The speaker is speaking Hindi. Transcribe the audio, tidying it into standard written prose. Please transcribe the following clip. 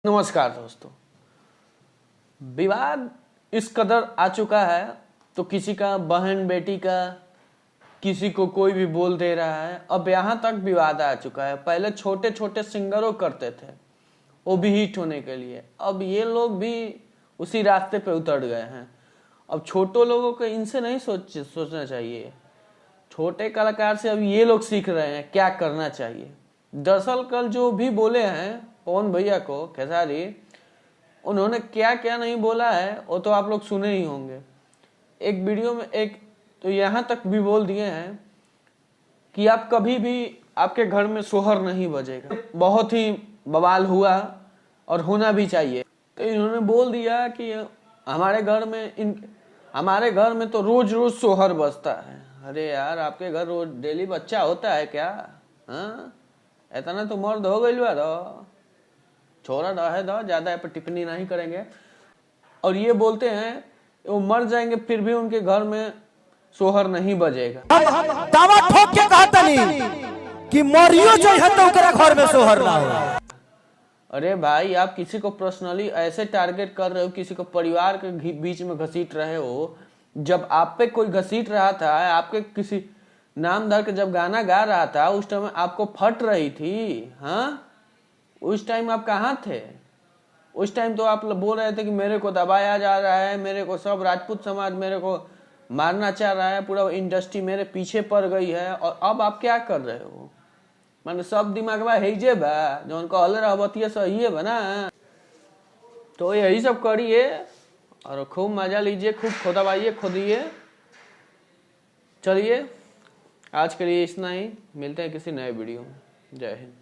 नमस्कार दोस्तों। विवाद इस कदर आ चुका है तो किसी का बहन बेटी का किसी को कोई भी बोल दे रहा है। अब यहाँ तक विवाद आ चुका है। पहले छोटे छोटे सिंगरों करते थे वो भी हिट होने के लिए, अब ये लोग भी उसी रास्ते पे उतर गए हैं। अब छोटों लोगों को इनसे नहीं सोचना चाहिए। छोटे कलाकार से अब ये लोग सीख रहे हैं क्या करना चाहिए। दरअसल कल जो भी बोले हैं पवन भैया को खेसारी, उन्होंने क्या क्या नहीं बोला है वो तो आप लोग सुने ही होंगे। एक वीडियो में एक तो यहाँ तक भी बोल दिए हैं कि आप कभी भी आपके घर में सोहर नहीं बजेगा। बहुत ही बवाल हुआ और होना भी चाहिए। तो इन्होंने बोल दिया कि हमारे घर में तो रोज रोज सोहर बजता है। अरे यार, आपके घर रोज डेली बच्चा होता है क्या? हाँ, इतना तो मर्द हो गई बा, छोरा रहे दो, ज्यादा पर टिप्पणी नहीं करेंगे। और ये बोलते हैं वो मर जाएंगे फिर भी उनके घर में सोहर नहीं बजेगा। दावा ठोक के कहता नहीं कि मरियो जो है तो ओकरा घर में सोहर ना हो। अरे भाई, आप किसी को पर्सनली ऐसे टारगेट कर रहे हो, किसी को परिवार के बीच में घसीट रहे हो। जब आप पे कोई घसीट रहा था, आपके किसी नाम धर के जब गाना गा रहा था, उस टाइम आपको फट रही थी। हाँ, उस टाइम आप कहाँ थे? उस टाइम तो आप बोल रहे थे कि मेरे को दबाया जा रहा है, मेरे को सब राजपूत समाज मेरे को मारना चाह रहा है, पूरा इंडस्ट्री मेरे पीछे पड़ गई है। और अब आप क्या कर रहे हो? माने सब दिमाग में है बा जो उनको हल रहबतिया सही है बना। तो यही सब करिए और खूब मजा लीजिए, खूब खोदवाइए, खोदिए। चलिए, आज के लिए इतना ही। मिलते हैं किसी नए वीडियो में। जय हिंद।